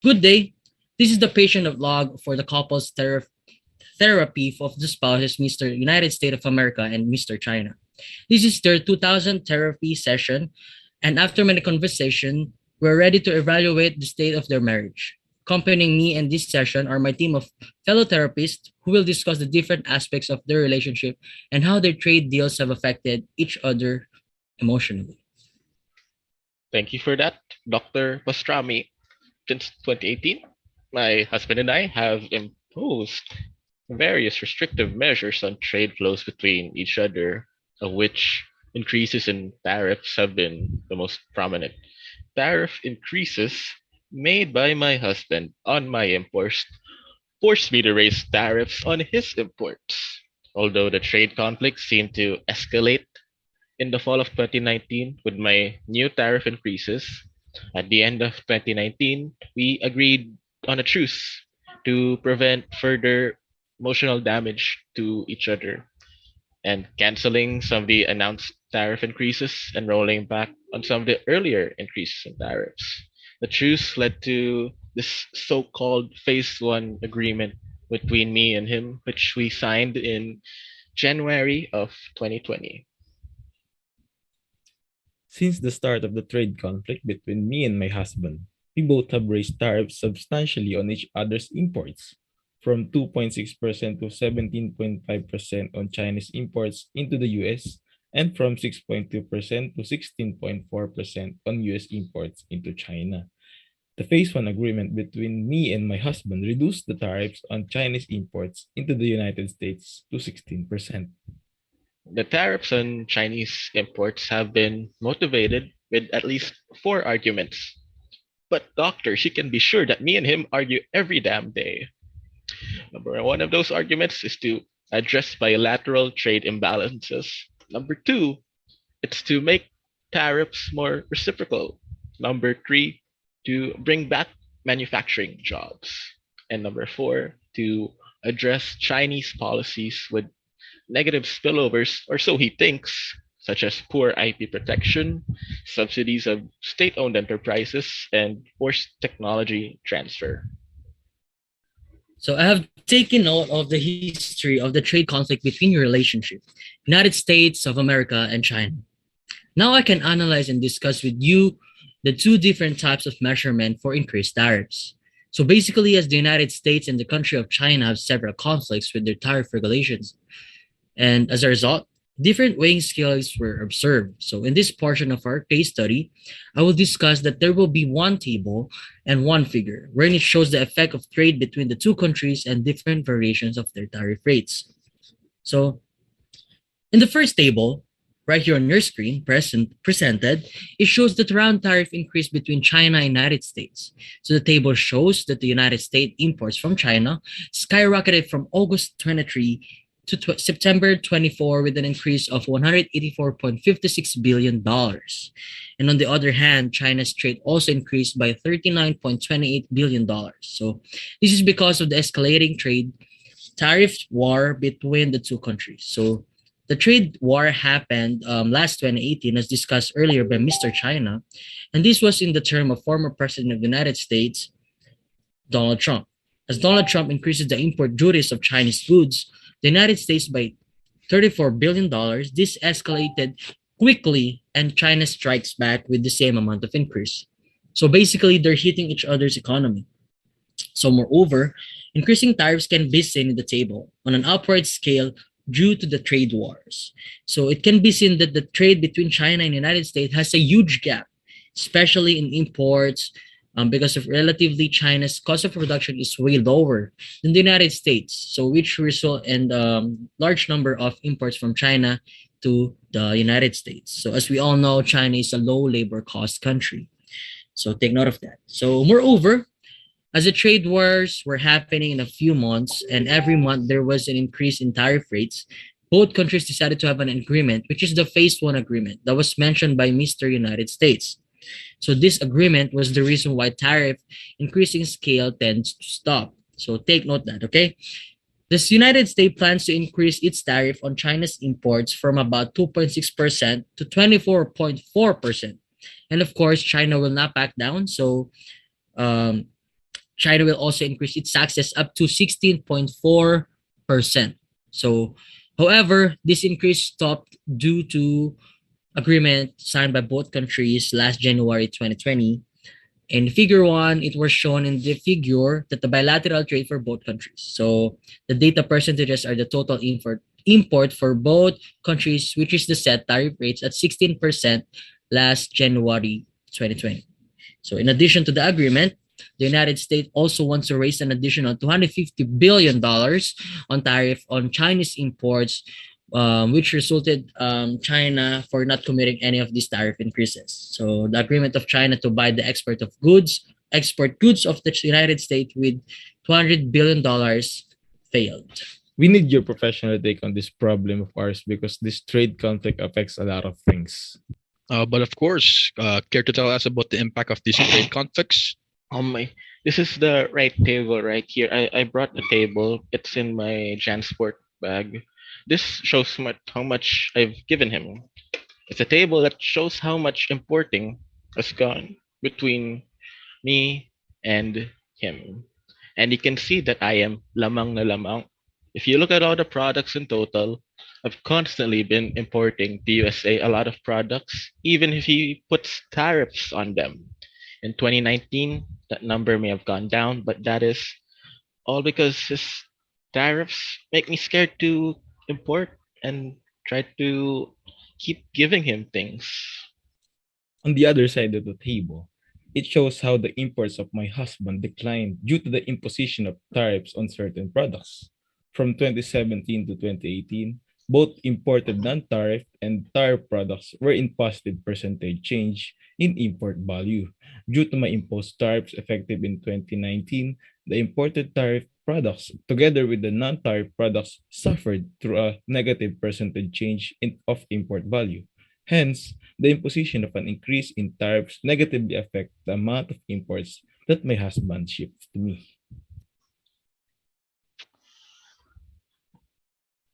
Good day. This is the patient log for the couple's therapy of the spouses, Mr. United States of America and Mr. China. This is their 2000 therapy session, and after many conversation, we're ready to evaluate the state of their marriage. Accompanying me in this session are my team of fellow therapists who will discuss the different aspects of their relationship and how their trade deals have affected each other emotionally. Thank you for that, Dr. Pastrami. Since 2018, my husband and I have imposed various restrictive measures on trade flows between each other, of which increases in tariffs have been the most prominent. Tariff increases made by my husband on my imports forced me to raise tariffs on his imports. Although the trade conflict seemed to escalate in the fall of 2019 with my new tariff increases, at the end of 2019, we agreed on a truce to prevent further emotional damage to each other and canceling some of the announced tariff increases and rolling back on some of the earlier increases in tariffs. The truce led to this so called Phase 1 agreement between me and him, which we signed in January of 2020. Since the start of the trade conflict between me and my husband, we both have raised tariffs substantially on each other's imports, from 2.6% to 17.5% on Chinese imports into the US, and from 6.2% to 16.4% on US imports into China. The Phase 1 agreement between me and my husband reduced the tariffs on Chinese imports into the United States to 16%. The tariffs on Chinese imports have been motivated with at least four arguments. But, doctors, you can be sure that me and him argue every damn day. Number one of those arguments is to address bilateral trade imbalances. Number two, it's to make tariffs more reciprocal. Number three, to bring back manufacturing jobs. And number four, to address Chinese policies with negative spillovers, or so he thinks, such as poor IP protection, subsidies of state owned enterprises, and forced technology transfer. So I have taken note of the history of the trade conflict between your relationship, United States of America and China. Now I can analyze and discuss with you the two different types of measurement for increased tariffs. So basically, as the United States and the country of China have several conflicts with their tariff regulations, and as a result, different weighing scales were observed. So in this portion of our case study, I will discuss that there will be one table and one figure, wherein it shows the effect of trade between the two countries and different variations of their tariff rates. So in the first table, right here on your screen, presented, it shows the round tariff increase between China and United States. So the table shows that the United States imports from China skyrocketed from August 23 to September 24 with an increase of $184.56 billion. And on the other hand, China's trade also increased by $39.28 billion. So this is because of the escalating trade tariff war between the two countries. So the trade war happened last 2018, as discussed earlier by Mr. China, and this was in the term of former President of the United States, Donald Trump. As Donald Trump increases the import duties of Chinese goods, the United States by $34 billion, this escalated quickly, and China strikes back with the same amount of increase. So basically, they're hitting each other's economy. So moreover, increasing tariffs can be seen in the table on an upward scale due to the trade wars. So it can be seen that the trade between China and the United States has a huge gap, especially in imports, because of relatively China's cost of production is way lower than the United States. So which result in large number of imports from China to the United States. So as we all know, China is a low labor cost country. So take note of that. So moreover, as the trade wars were happening in a few months, and every month there was an increase in tariff rates, both countries decided to have an agreement, which is the Phase 1 agreement that was mentioned by Mr. United States. So this agreement was the reason why tariff increasing scale tends to stop. So take note that, okay? This United States plans to increase its tariff on China's imports from about 2.6% to 24.4%. And of course, China will not back down. So um, China will also increase its taxes up to 16.4%. So, however, this increase stopped due to agreement signed by both countries last January 2020. In figure one, it was shown in the figure that the bilateral trade for both countries. So the data percentages are the total import for both countries, which is the set tariff rates at 16% last January 2020. So in addition to the agreement, the United States also wants to raise an additional $250 billion on tariff on Chinese imports, which resulted China for not committing any of these tariff increases. So the agreement of China to buy the export goods of the United States with $200 billion failed. We need your professional take on this problem of ours because this trade conflict affects a lot of things. But of course, care to tell us about the impact of these trade conflicts? This is the right table right here. I brought the table. It's in my Jansport bag. This shows how much I've given him. It's a table that shows how much importing has gone between me and him. And you can see that I am lamang na lamang. If you look at all the products in total, I've constantly been importing to USA a lot of products, even if he puts tariffs on them. In 2019, that number may have gone down, but that is all because his tariffs make me scared to import and try to keep giving him things. On the other side of the table, it shows how the imports of my husband declined due to the imposition of tariffs on certain products. From 2017 to 2018, both imported non-tariff and tariff products were in positive percentage change in import value. Due to my imposed tariffs effective in 2019, the imported tariff products, together with the non-tariff products, suffered through a negative percentage change of import value. Hence, the imposition of an increase in tariffs negatively affect the amount of imports that my husband ships to me.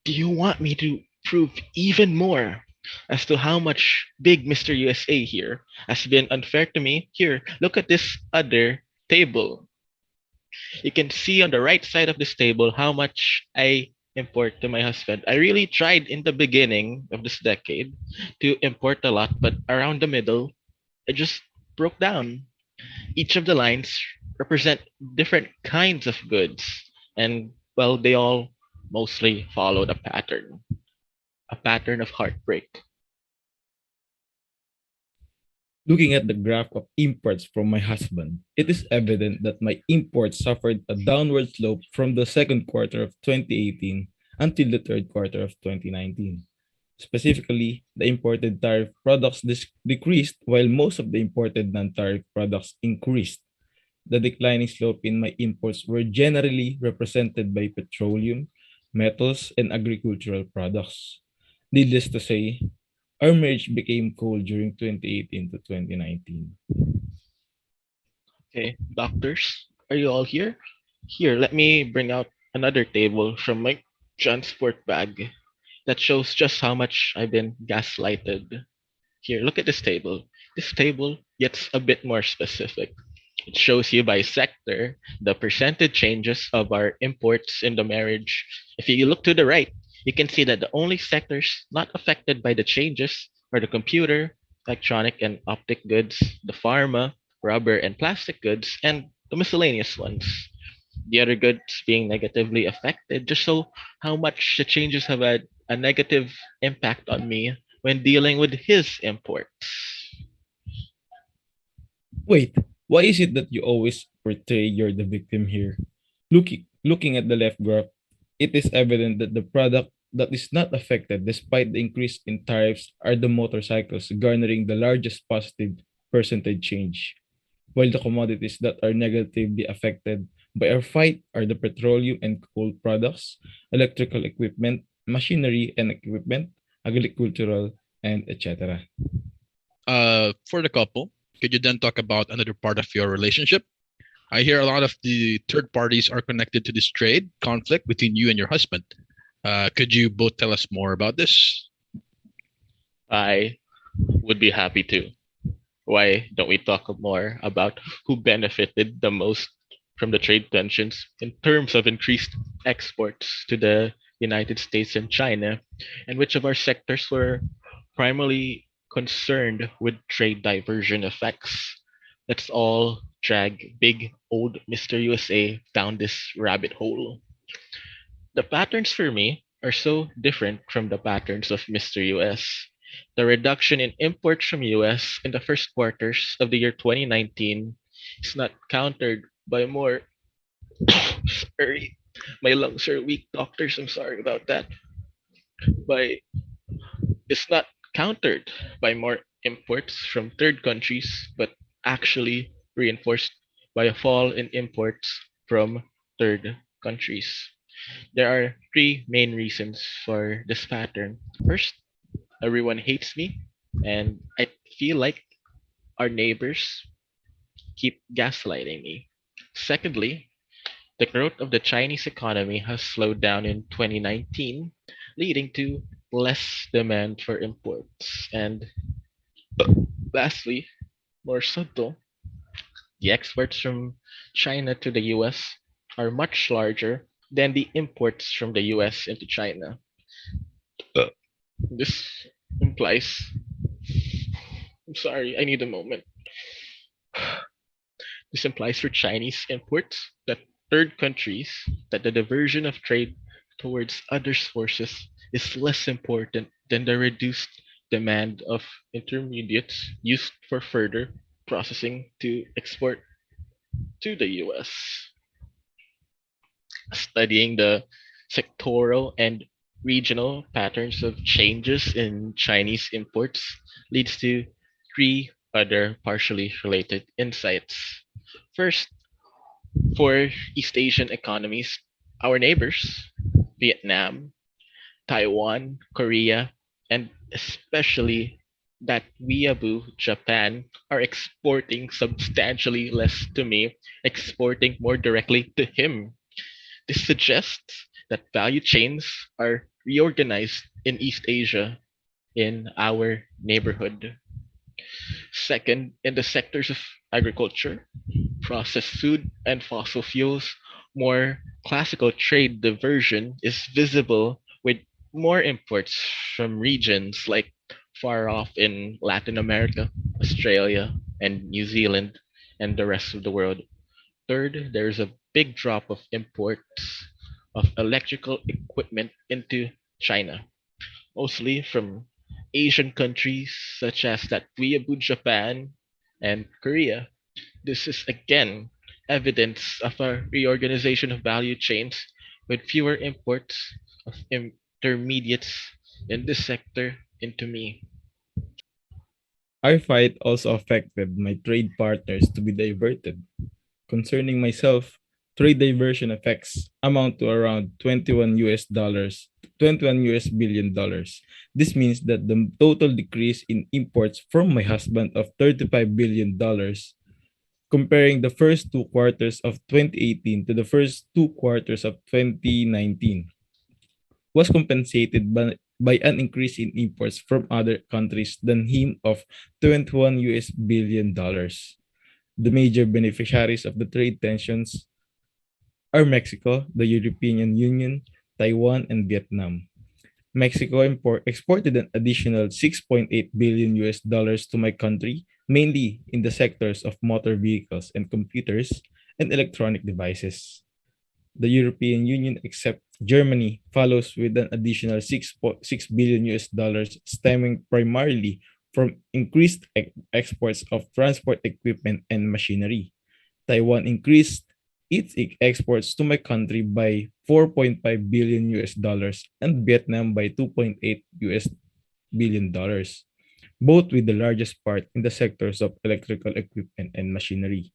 Do you want me to prove even more as to how much big Mr. USA here has been unfair to me? Here, look at this other table. You can see on the right side of this table how much I import to my husband. I really tried in the beginning of this decade to import a lot, but around the middle, it just broke down. Each of the lines represent different kinds of goods, and well, they all mostly followed a pattern of heartbreak. Looking at the graph of imports from my husband, it is evident that my imports suffered a downward slope from the second quarter of 2018 until the third quarter of 2019. Specifically, the imported tariff products decreased while most of the imported non-tariff products increased. The declining slope in my imports were generally represented by petroleum, metals, and agricultural products. Needless to say, our marriage became cold during 2018 to 2019. Okay, doctors, are you all here? Here, let me bring out another table from my transport bag that shows just how much I've been gaslighted. Here, look at this table. This table gets a bit more specific. It shows you by sector the percentage changes of our imports in the marriage. If you look to the right, you can see that the only sectors not affected by the changes are the computer, electronic and optic goods, the pharma, rubber and plastic goods, and the miscellaneous ones. The other goods being negatively affected, just so how much the changes have had a negative impact on me when dealing with his imports. Wait, why is it that you always portray you're the victim here? Looking at the left graph, it is evident that the product that is not affected despite the increase in tariffs are the motorcycles, garnering the largest positive percentage change, while the commodities that are negatively affected by our fight are the petroleum and coal products, electrical equipment, machinery and equipment, agricultural, and etc. For the couple, could you then talk about another part of your relationship? I hear a lot of the third parties are connected to this trade conflict between you and your husband. Could you both tell us more about this? I would be happy to. Why don't we talk more about who benefited the most from the trade tensions in terms of increased exports to the United States and China, and which of our sectors were primarily concerned with trade diversion effects. Let's all drag big old Mr. USA down this rabbit hole. The patterns for me are so different from the patterns of Mr. US. The reduction in imports from US in the first quarters of the year 2019 is not countered by more sorry, my lungs are weak, doctors. I'm sorry about that. By It's not countered by more imports from third countries, but actually reinforced by a fall in imports from third countries. There are three main reasons for this pattern. First, everyone hates me, and I feel like our neighbors keep gaslighting me. Secondly, the growth of the Chinese economy has slowed down in 2019, leading to less demand for imports. And lastly, more subtle, the exports from China to the US are much larger than the imports from the US into China. This implies, I'm sorry, I need a moment. This implies for Chinese imports that third countries that the diversion of trade towards other sources is less important than the reduced demand of intermediates used for further processing to export to the US. Studying the sectoral and regional patterns of changes in Chinese imports leads to three other partially related insights. First, for East Asian economies, our neighbors, Vietnam, Taiwan, Korea, and especially that weeaboo Japan, are exporting substantially less to me, exporting more directly to him. This suggests that value chains are reorganized in East Asia in our neighborhood. Second, in the sectors of agriculture, processed food, and fossil fuels, more classical trade diversion is visible with more imports from regions like far off in Latin America, Australia, and New Zealand, and the rest of the world. Third, there's a big drop of imports of electrical equipment into China, mostly from Asian countries such as that weeaboo Japan and Korea. This is again evidence of a reorganization of value chains with fewer imports of intermediates in this sector into me. Our fight also affected my trade partners to be diverted. Concerning myself, trade diversion effects amount to around 21 US billion dollars. This means that the total decrease in imports from my husband of 35 billion dollars comparing the first two quarters of 2018 to the first two quarters of 2019 was compensated by an increase in imports from other countries than him of 21 US billion dollars. The major beneficiaries of the trade tensions are Mexico, the European Union, Taiwan, and Vietnam. Mexico exported an additional 6.8 billion US dollars to my country, mainly in the sectors of motor vehicles and computers and electronic devices. The European Union, except Germany, follows with an additional 6.6 billion US dollars stemming primarily from increased exports of transport equipment and machinery. Taiwan increased its exports to my country by 4.5 billion US dollars and Vietnam by 2.8 US billion dollars, both with the largest part in the sectors of electrical equipment and machinery.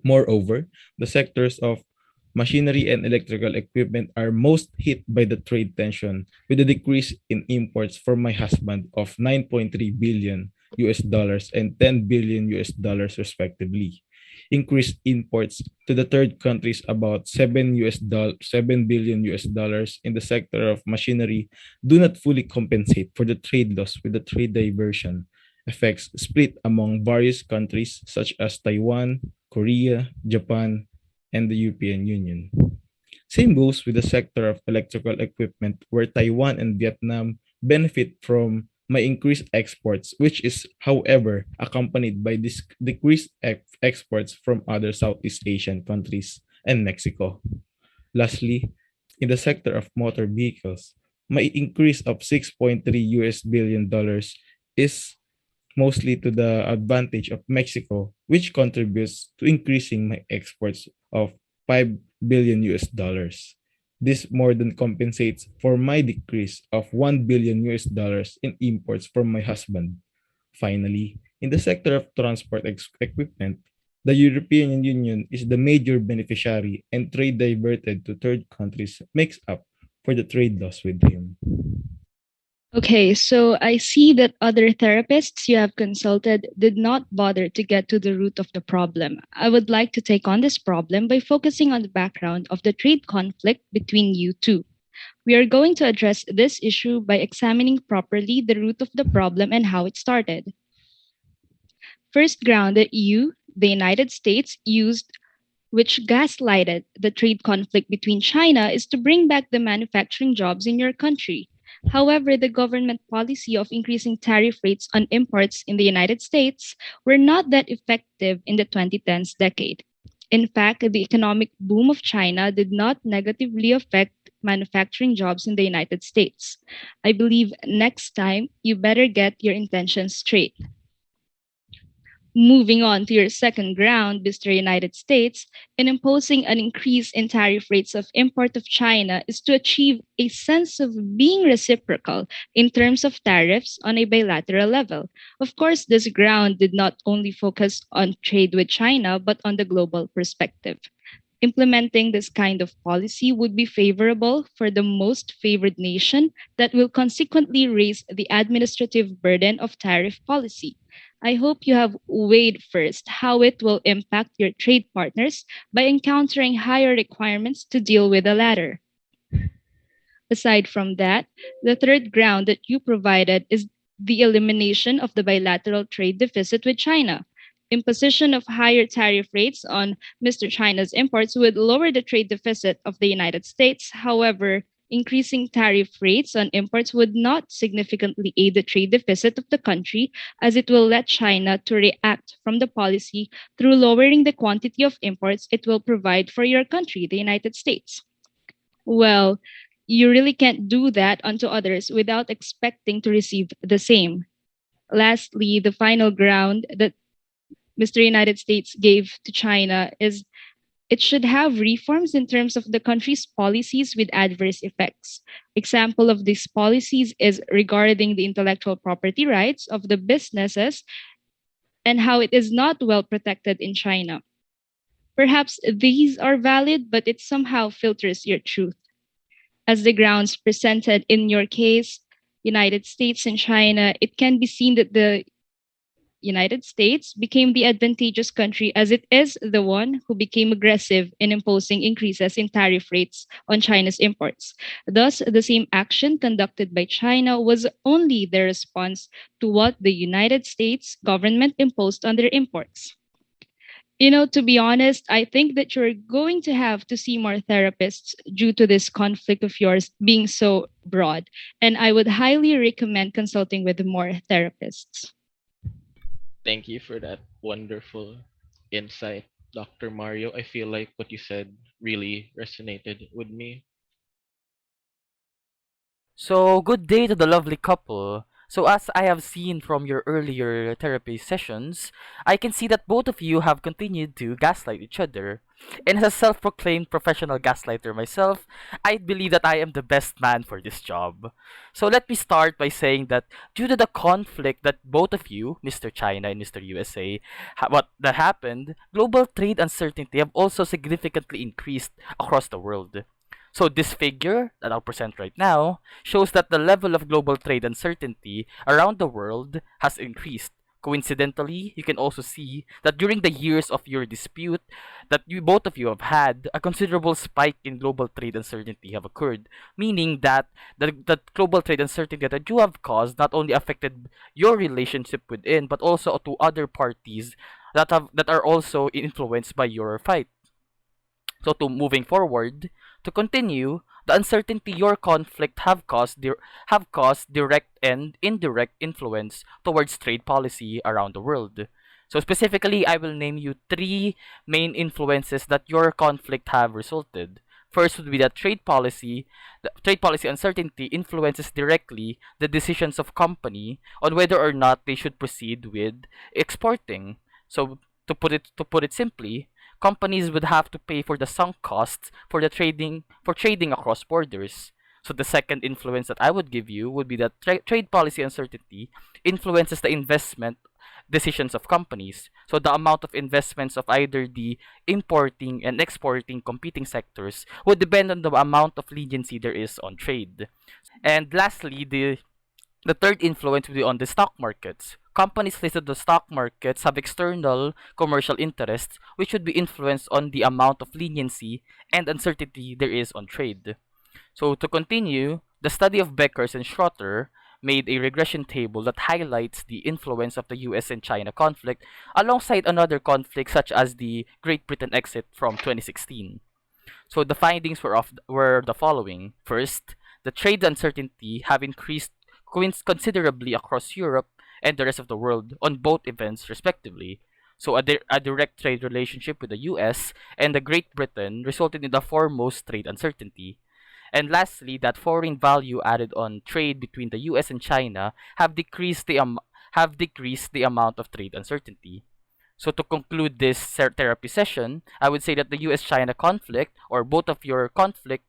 Moreover, the sectors of machinery and electrical equipment are most hit by the trade tension, with a decrease in imports from my husband of 9.3 billion US dollars and 10 billion US dollars respectively. Increased imports to the third countries about 7 billion US dollars in the sector of machinery do not fully compensate for the trade loss, with the trade diversion effects split among various countries such as Taiwan, Korea, Japan, and the European Union. Same goes with the sector of electrical equipment, where Taiwan and Vietnam benefit from my increased exports, which is, however, accompanied by decreased exports from other Southeast Asian countries and Mexico. Lastly, in the sector of motor vehicles, my increase of 6.3 US billion dollars is mostly to the advantage of Mexico, which contributes to increasing my exports of 5 billion US dollars. This more than compensates for my decrease of 1 billion US dollars in imports from my husband. Finally, in the sector of transport equipment, the European Union is the major beneficiary, and trade diverted to third countries makes up for the trade loss with him. Okay, so I see that other therapists you have consulted did not bother to get to the root of the problem. I would like to take on this problem by focusing on the background of the trade conflict between you two. We are going to address this issue by examining properly the root of the problem and how it started. First ground that you, the United States, used, which gaslighted the trade conflict between China, is to bring back the manufacturing jobs in your country. However, the government policy of increasing tariff rates on imports in the United States were not that effective in the 2010s decade. In fact, the economic boom of China did not negatively affect manufacturing jobs in the United States. I believe next time you better get your intentions straight. Moving on to your second ground, Mr. United States, in imposing an increase in tariff rates of import of China is to achieve a sense of being reciprocal in terms of tariffs on a bilateral level. Of course, this ground did not only focus on trade with China, but on the global perspective. Implementing this kind of policy would be favorable for the most favored nation that will consequently raise the administrative burden of tariff policy. I hope you have weighed first how it will impact your trade partners by encountering higher requirements to deal with the latter. Aside from that, the third ground that you provided is the elimination of the bilateral trade deficit with China. Imposition of higher tariff rates on Mr. China's imports would lower the trade deficit of the United States. However, increasing tariff rates on imports would not significantly aid the trade deficit of the country, as it will let China to react from the policy through lowering the quantity of imports it will provide for your country, the United States. Well, you really can't do that unto others without expecting to receive the same. Lastly, the final ground that Mr. United States gave to China is it should have reforms in terms of the country's policies with adverse effects. Example of these policies is regarding the intellectual property rights of the businesses and how it is not well protected in China. Perhaps these are valid, but it somehow filters your truth. As the grounds presented in your case, United States and China, it can be seen that the United States became the advantageous country as it is the one who became aggressive in imposing increases in tariff rates on China's imports. Thus, the same action conducted by China was only their response to what the United States government imposed on their imports. To be honest, I think that you're going to have to see more therapists due to this conflict of yours being so broad. And I would highly recommend consulting with more therapists. Thank you for that wonderful insight, Dr. Mario. I feel like what you said really resonated with me. So, good day to the lovely couple. So, as I have seen from your earlier therapy sessions, I can see that both of you have continued to gaslight each other. And as a self proclaimed professional gaslighter myself, I believe that I am the best man for this job. So, let me start by saying that due to the conflict that both of you, Mr. China and Mr. USA, what that happened, global trade uncertainty have also significantly increased across the world. So this figure that I'll present right now shows that the level of global trade uncertainty around the world has increased. Coincidentally, you can also see that during the years of your dispute that you both of you have had, a considerable spike in global trade uncertainty have occurred, meaning that the global trade uncertainty that you have caused not only affected your relationship within, but also to other parties that are also influenced by your fight. So to moving forward, to continue, the uncertainty your conflict have caused direct and indirect influence towards trade policy around the world. So specifically, I will name you three main influences that your conflict have resulted. First would be that trade policy. The trade policy uncertainty influences directly the decisions of company on whether or not they should proceed with exporting. So to put it simply, companies would have to pay for the sunk costs for trading across borders. So the second influence that I would give you would be that trade policy uncertainty influences the investment decisions of companies. So the amount of investments of either the importing and exporting competing sectors would depend on the amount of leniency there is on trade. And lastly, the third influence will be on the stock markets. Companies listed on the stock markets have external commercial interests, which would be influenced on the amount of leniency and uncertainty there is on trade. So to continue, the study of Beckers and Schrotter made a regression table that highlights the influence of the US and China conflict alongside another conflict such as the Great Britain exit from 2016. So the findings were the following. First, the trade uncertainty have increased considerably across Europe and the rest of the world on both events respectively. So a direct trade relationship with the US and the Great Britain resulted in the foremost trade uncertainty. And lastly, that foreign value added on trade between the US and China have decreased the amount of trade uncertainty. So to conclude this therapy session, I would say that the US-China conflict, or both of your conflict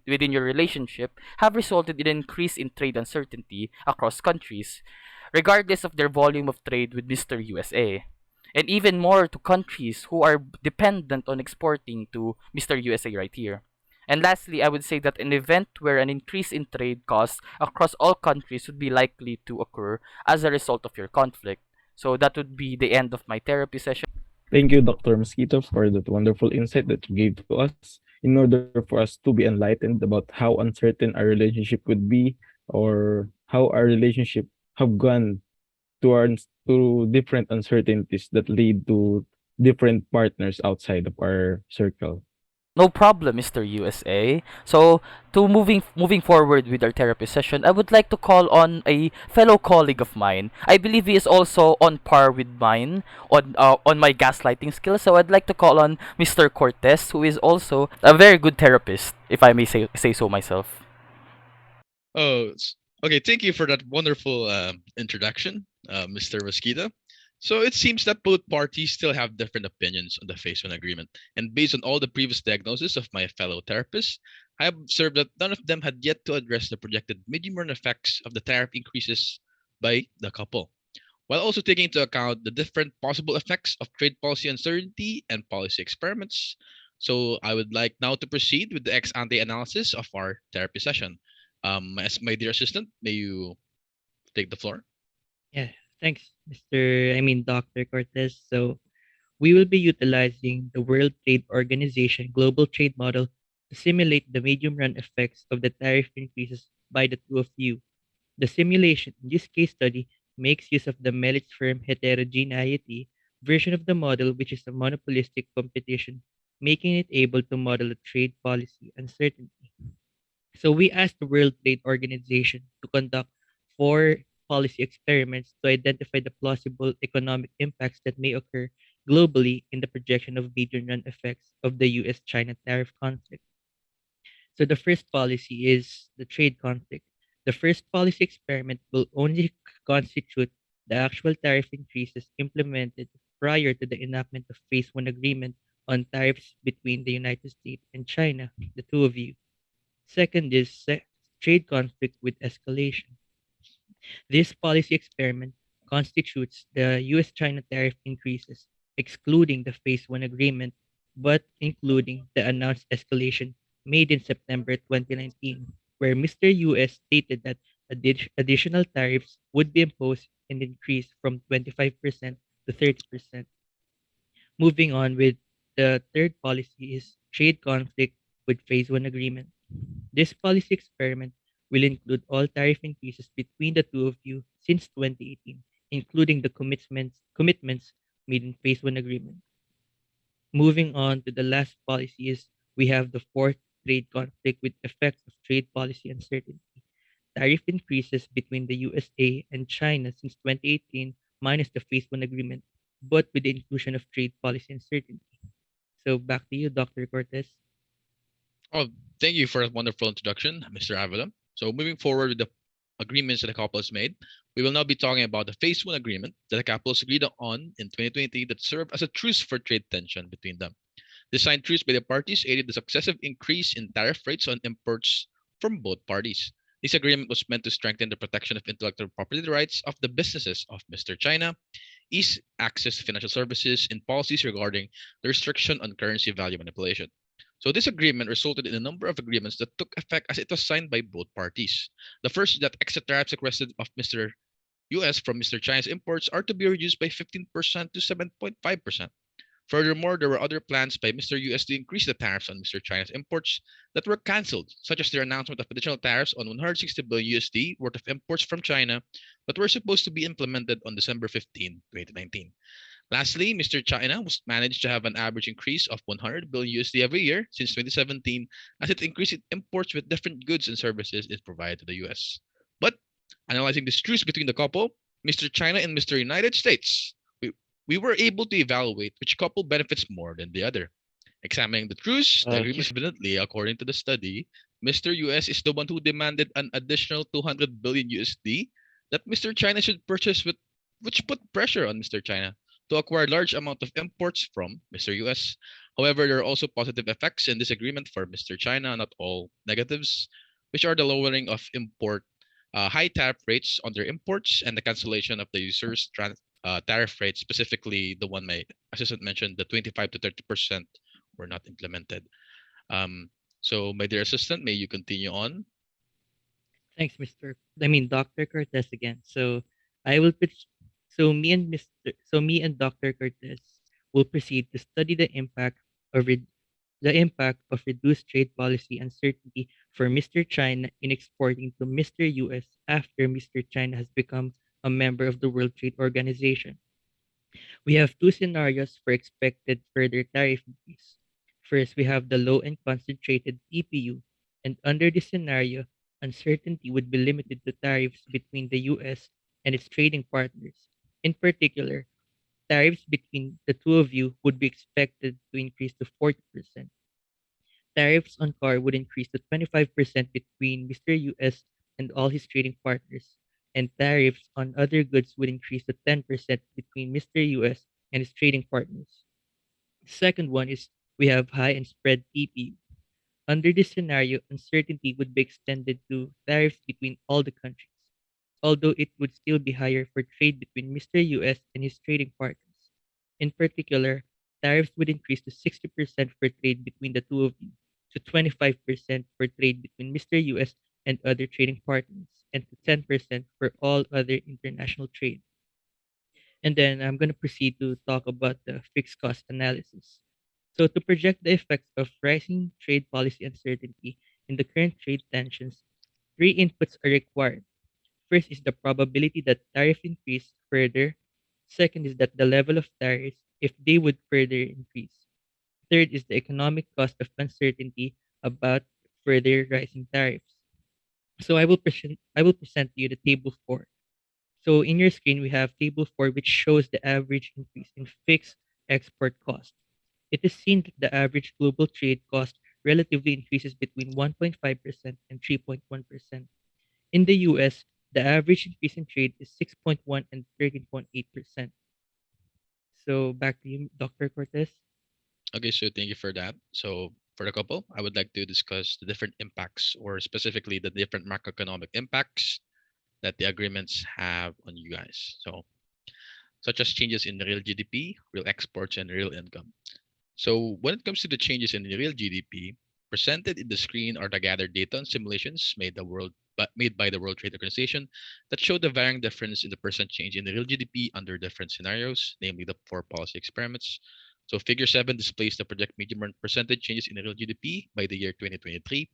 within your relationship, have resulted in an increase in trade uncertainty across countries, regardless of their volume of trade with Mr. USA. And even more to countries who are dependent on exporting to Mr. USA right here. And lastly, I would say that an event where an increase in trade costs across all countries would be likely to occur as a result of your conflict. So that would be the end of my therapy session. Thank you, Dr. Mosquito, for that wonderful insight that you gave to us in order for us to be enlightened about how uncertain our relationship would be or how our relationship have gone to different uncertainties that lead to different partners outside of our circle. No problem, Mr. USA. So, to moving forward with our therapy session, I would like to call on a fellow colleague of mine. I believe he is also on par with mine on my gaslighting skills. So, I'd like to call on Mr. Cortez, who is also a very good therapist, if I may say so myself. Oh, okay. Thank you for that wonderful introduction, Mr. Mosquito. So it seems that both parties still have different opinions on the Phase 1 agreement. And based on all the previous diagnoses of my fellow therapists, I have observed that none of them had yet to address the projected medium-run effects of the tariff increases by the couple, while also taking into account the different possible effects of trade policy uncertainty and policy experiments. So I would like now to proceed with the ex-ante analysis of our therapy session. As my dear assistant, may you take the floor? Yeah, thanks, Dr. Cortez. So we will be utilizing the World Trade Organization global trade model to simulate the medium run effects of the tariff increases by the two of you. The simulation in this case study makes use of the Melitz firm heterogeneity version of the model, which is a monopolistic competition, making it able to model a trade policy uncertainty. So we asked the World Trade Organization to conduct four policy experiments to identify the plausible economic impacts that may occur globally in the projection of medium run effects of the US China tariff conflict. So the first policy is the trade conflict. The first policy experiment will only constitute the actual tariff increases implemented prior to the enactment of Phase 1 agreement on tariffs between the United States and China, the two of you. Second is trade conflict with escalation. This policy experiment constitutes the US China tariff increases, excluding the Phase 1 agreement, but including the announced escalation made in September 2019, where Mr. US stated that additional tariffs would be imposed and increased from 25% to 30%. Moving on with the third policy is trade conflict with Phase 1 agreement. This policy experiment will include all tariff increases between the two of you since 2018, including the commitments made in Phase 1 agreement. Moving on to the last policy is we have the fourth trade conflict with effects of trade policy uncertainty. Tariff increases between the USA and China since 2018 minus the Phase 1 agreement, but with the inclusion of trade policy uncertainty. So back to you, Dr. Cortez. Oh, thank you for a wonderful introduction, Mr. Avila. So moving forward with the agreements that the couple has made, we will now be talking about the Phase 1 agreement that the couple has agreed on in 2020 that served as a truce for trade tension between them. The signed truce by the parties aided the successive increase in tariff rates on imports from both parties. This agreement was meant to strengthen the protection of intellectual property rights of the businesses of Mr. China, ease access to financial services, and policies regarding the restriction on currency value manipulation. So this agreement resulted in a number of agreements that took effect as it was signed by both parties. The first is that extra tariffs requested of Mr. US from Mr. China's imports are to be reduced by 15% to 7.5%. Furthermore, there were other plans by Mr. US to increase the tariffs on Mr. China's imports that were cancelled, such as their announcement of additional tariffs on 160 billion USD worth of imports from China, but were supposed to be implemented on December 15, 2019. Lastly, Mr. China was managed to have an average increase of 100 billion USD every year since 2017 as it increased its imports with different goods and services it provided to the US. But analyzing this truce between the couple, Mr. China and Mr. United States, we were able to evaluate which couple benefits more than the other. Examining the truce, the agreement evidently, according to the study, Mr. US is the one who demanded an additional 200 billion USD that Mr. China should purchase with which put pressure on Mr. China to acquire large amount of imports from Mr. US. However, there are also positive effects in this agreement for Mr. China, not all negatives, which are the lowering of import high tariff rates on their imports and the cancellation of the user's tariff rate, specifically the one my assistant mentioned, the 25 to 30% were not implemented. So, my dear assistant, may you continue on? Thanks, Dr. Cortez again. So I will pitch. So me and Dr. Cortez will proceed to study the impact of reduced trade policy uncertainty for Mr. China in exporting to Mr. US after Mr. China has become a member of the World Trade Organization. We have two scenarios for expected further tariff increase. First, we have the low and concentrated TPU, and under this scenario, uncertainty would be limited to tariffs between the US and its trading partners. In particular, tariffs between the two of you would be expected to increase to 40%. Tariffs on car would increase to 25% between Mr. US and all his trading partners, and tariffs on other goods would increase to 10% between Mr. US and his trading partners. The second one is we have high and spread TPU. Under this scenario, uncertainty would be extended to tariffs between all the countries, although it would still be higher for trade between Mr. US and his trading partners. In particular, tariffs would increase to 60% for trade between the two of you, to 25% for trade between Mr. US and other trading partners, and to 10% for all other international trade. And then I'm going to proceed to talk about the fixed cost analysis. So, to project the effects of rising trade policy uncertainty in the current trade tensions, three inputs are required. First is the probability that tariff increase further. Second is that the level of tariffs, if they would further increase. Third is the economic cost of uncertainty about further rising tariffs. So I will present to you the table 4. So in your screen we have table 4 which shows the average increase in fixed export cost. It is seen that the average global trade cost relatively increases between 1.5% and 3.1%. In the US, the average increase in trade is 6.1 and 13.8%. So back to you, Dr. Cortez. Okay, so thank you for that. So for the couple, I would like to discuss the different impacts, or specifically the different macroeconomic impacts that the agreements have on you guys. So, such as changes in real GDP, real exports, and real income. So when it comes to the changes in the real GDP, presented in the screen are the gathered data and simulations made by the World Trade Organization that show the varying difference in the percent change in the real GDP under different scenarios, namely the 4 policy experiments. So figure 7 displays the projected medium-term percentage changes in the real GDP by the year 2023.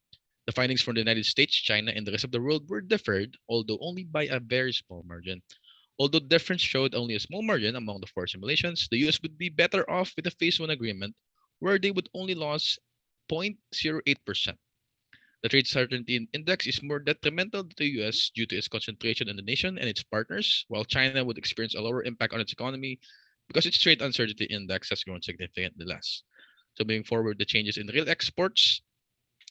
The findings from the United States, China, and the rest of the world were differed, although only by a very small margin. Although the difference showed only a small margin among the four simulations, the US would be better off with a phase one agreement where they would only lose 0.08%. The trade certainty index is more detrimental to the US due to its concentration in the nation and its partners, while China would experience a lower impact on its economy because its trade uncertainty index has grown significantly less. So moving forward, the changes in real exports,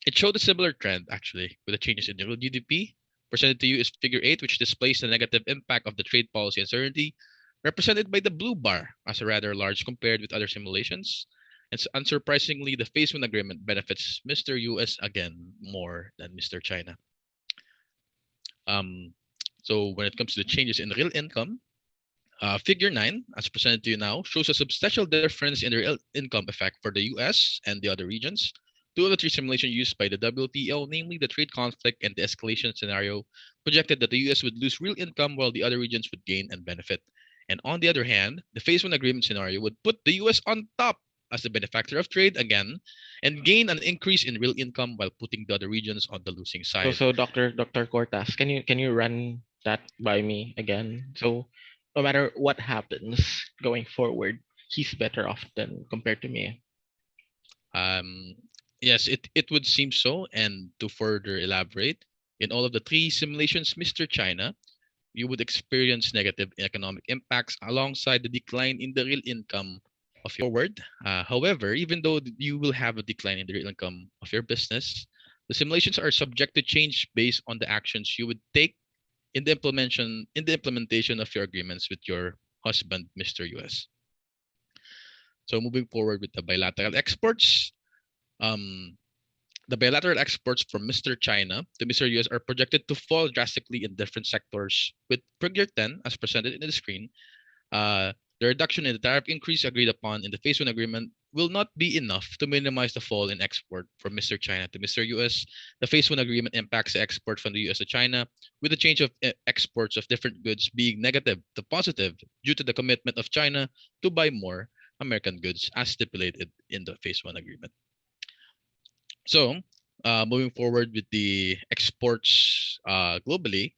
it showed a similar trend actually, with the changes in the real GDP. Presented to you is figure 8, which displays the negative impact of the trade policy uncertainty, represented by the blue bar as a rather large compared with other simulations. And unsurprisingly, the phase 1 agreement benefits Mr. US again more than Mr. China. So when it comes to the changes in real income, figure 9, as presented to you now, shows a substantial difference in the real income effect for the US and the other regions. Two of the three simulations used by the WTO, namely the trade conflict and the escalation scenario, projected that the US would lose real income while the other regions would gain and benefit. And on the other hand, the phase 1 agreement scenario would put the US on top as the benefactor of trade again and gain an increase in real income while putting the other regions on the losing So side. Dr. Cortas, can you run that by me again? So no matter what happens going forward, he's better off than compared to me. Um, yes, it would seem so. And to further elaborate, in all of the three simulations, Mr. China, you would experience negative economic impacts alongside the decline in the real income of your forward. However, even though you will have a decline in the real income of your business, the simulations are subject to change based on the actions you would take in the implementation of your agreements with your husband, Mr. US. So moving forward with the bilateral exports, um, the bilateral exports from Mr. China to Mr. US are projected to fall drastically in different sectors. With figure 10, as presented in the screen, the reduction in the tariff increase agreed upon in the phase 1 agreement will not be enough to minimize the fall in export from Mr. China to Mr. US. The phase 1 agreement impacts the export from the US to China, with the change of exports of different goods being negative to positive due to the commitment of China to buy more American goods as stipulated in the phase 1 agreement. So, moving forward with the exports globally,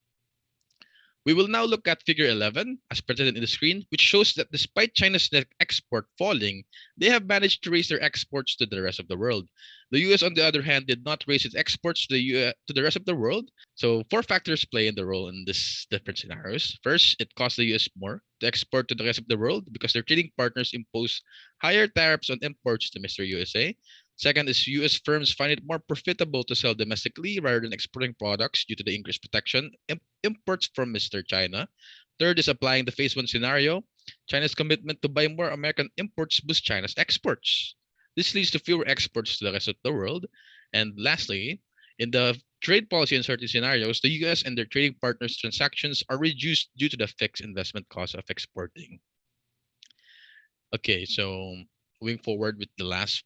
we will now look at figure 11, as presented in the screen, which shows that despite China's net export falling, they have managed to raise their exports to the rest of the world. The US, on the other hand, did not raise its exports to the rest of the world. So, four factors play in the role in this different scenarios. First, it costs the US more to export to the rest of the world because their trading partners impose higher tariffs on imports to Mr. USA. Second is US firms find it more profitable to sell domestically rather than exporting products due to the increased protection imports from Mr. China. Third is applying the phase 1 scenario. China's commitment to buy more American imports boosts China's exports. This leads to fewer exports to the rest of the world. And lastly, in the trade policy uncertainty scenarios, the US and their trading partners' transactions are reduced due to the fixed investment cost of exporting. Okay, so moving forward with the last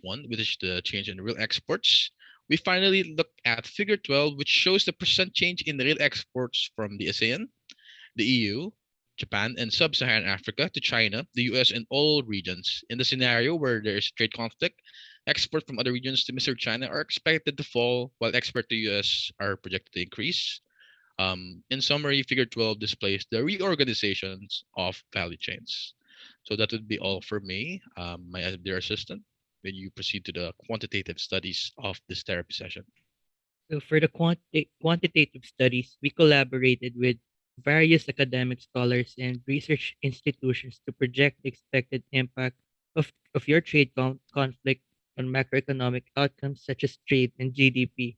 one, which is the change in real exports, we finally look at figure 12, which shows the percent change in the real exports from the ASEAN, the EU, Japan, and sub-Saharan Africa to China, the US, and all regions. In the scenario where there is trade conflict, exports from other regions to Mr. China are expected to fall, while exports to US are projected to increase. In summary, figure 12 displays the reorganizations of value chains. So that would be all for me, my dear assistant, when you proceed to the quantitative studies of this therapy session. So for the quantitative studies, we collaborated with various academic scholars and research institutions to project the expected impact of your trade conflict on macroeconomic outcomes such as trade and GDP.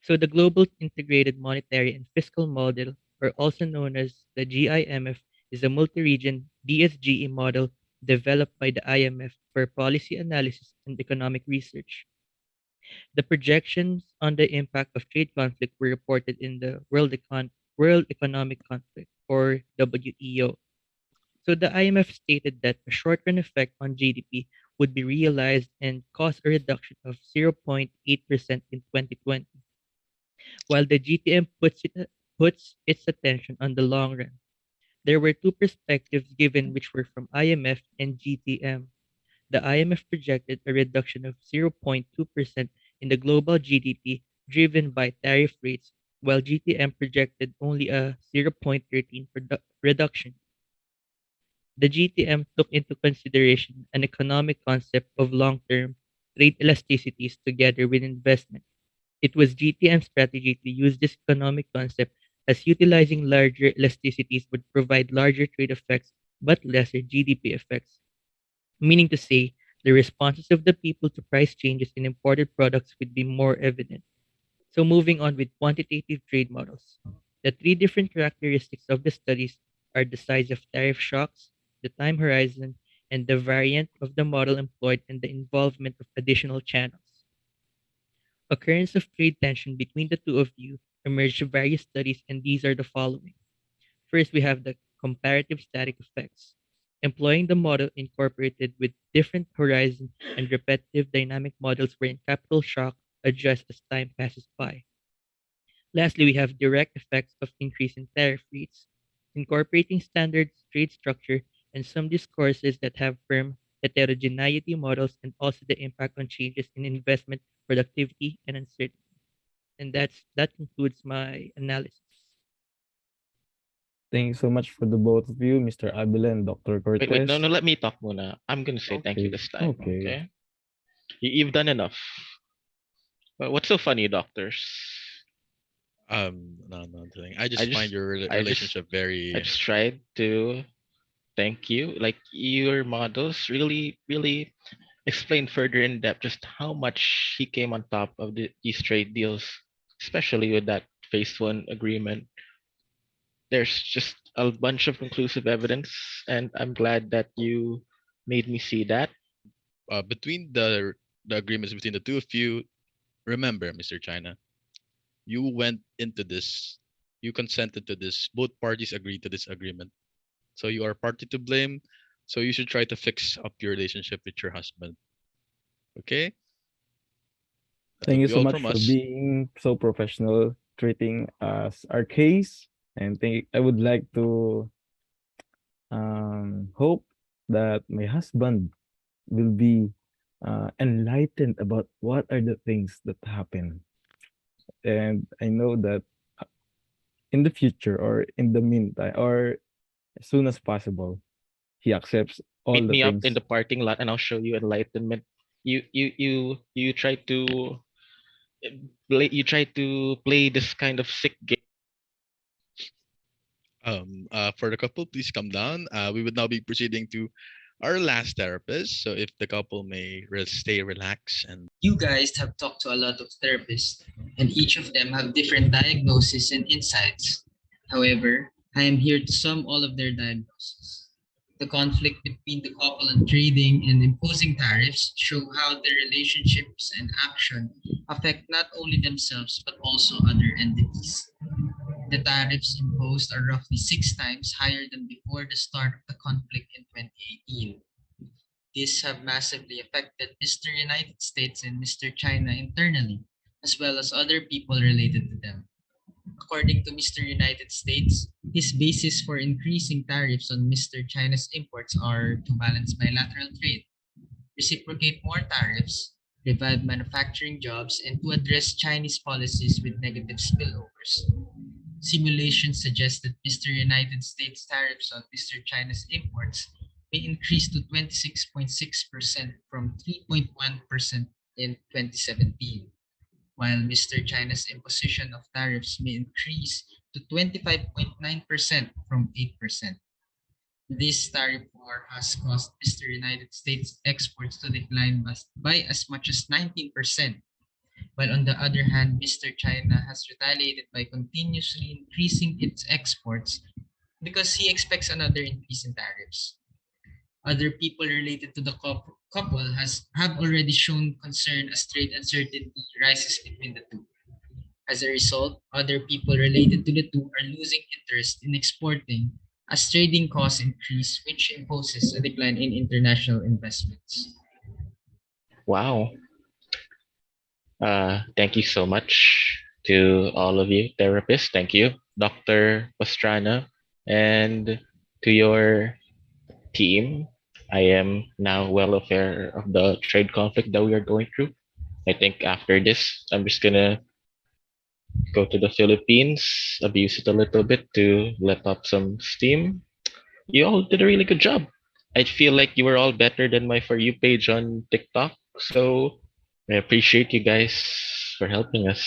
So the Global Integrated Monetary and Fiscal Model, or also known as the GIMF, is a multi-region DSGE model developed by the IMF for policy analysis and economic research. The projections on the impact of trade conflict were reported in the World Economic Conflict, or WEO. So the IMF stated that a short-run effect on GDP would be realized and cause a reduction of 0.8% in 2020, while the GTM puts its attention on the long run. There were two perspectives given which were from IMF and GTM. The IMF projected a reduction of 0.2% in the global GDP driven by tariff rates while GTM projected only a 0.13 reduction. The GTM took into consideration an economic concept of long-term trade elasticities together with investment. It was GTM's strategy to use this economic concept as utilizing larger elasticities would provide larger trade effects but lesser GDP effects, meaning to say the responses of the people to price changes in imported products would be more evident. So moving on with quantitative trade models. The three different characteristics of the studies are the size of tariff shocks, the time horizon, and the variant of the model employed and the involvement of additional channels. Occurrence of trade tension between the two of you emerged from various studies, and these are the following. First, we have the comparative static effects. Employing the model incorporated with different horizon and repetitive dynamic models wherein capital shock adjusts as time passes by. Lastly, we have direct effects of increase in tariff rates, incorporating standard trade structure and some discourses that have firm heterogeneity models and also the impact on changes in investment, productivity, and uncertainty. And that concludes my analysis. Thank you so much for the both of you, Mr. Abila and Dr. Wait, no, Cortez. no, let me talk muna. I'm gonna say thank you Okay, this time, okay. okay? You've done enough. What's so funny, doctors? No, nothing. I I just find just, your I just, relationship I very. just tried to thank you. Like your models really explain further in depth just how much he came on top of these trade deals, especially with that phase one agreement. There's just a bunch of conclusive evidence, and I'm glad that you made me see that. Between the agreements between the two of you. Remember, Mr. China, you went into this, you consented to this. Both parties agreed to this agreement, so you are party to blame. So you should try to fix up your relationship with your husband. Okay, that Thank would you be so all much from for us. being so professional treating us our case. And I would like to hope that my husband will be enlightened about what are the things that happen. And I know that in the future or in the meantime or as soon as possible, he accepts all Meet the me up in things. the parking lot, and I'll show you enlightenment. You try to play this kind of sick game. For the couple, please come down. We would now be proceeding to our last therapist. So if the couple may stay relaxed and. You guys have talked to a lot of therapists, and each of them have different diagnoses and insights. However, I am here to sum all of their diagnoses. The conflict between the couple on trading and imposing tariffs show how their relationships and action affect not only themselves but also other entities. The tariffs imposed are roughly 6 times higher than before the start of the conflict in 2018. These have massively affected Mr. United States and Mr. China internally, as well as other people related to them. According to Mr. United States, his basis for increasing tariffs on Mr. China's imports are to balance bilateral trade, reciprocate more tariffs, revive manufacturing jobs, and to address Chinese policies with negative spillovers. Simulations suggest that Mr. United States tariffs on Mr. China's imports may increase to 26.6% from 3.1% in 2017, while Mr. China's imposition of tariffs may increase to 25.9% from 8%. This tariff war has caused Mr. United States exports to decline by as much as 19%, while on the other hand, Mr. China has retaliated by continuously increasing its exports because he expects another increase in tariffs. Other people related to the couple have already shown concern as trade uncertainty rises between the two. As a result, other people related to the two are losing interest in exporting as trading costs increase, which imposes a decline in international investments. Wow. Thank you so much to all of you therapists. Thank you, Dr. Pastrana, and to your team. I am now well aware of the trade conflict that we are going through. I think after this, I'm just gonna go to the Philippines, abuse it a little bit to let off some steam. You all did a really good job. I feel like you were all better than my For You page on TikTok. So I appreciate you guys for helping us.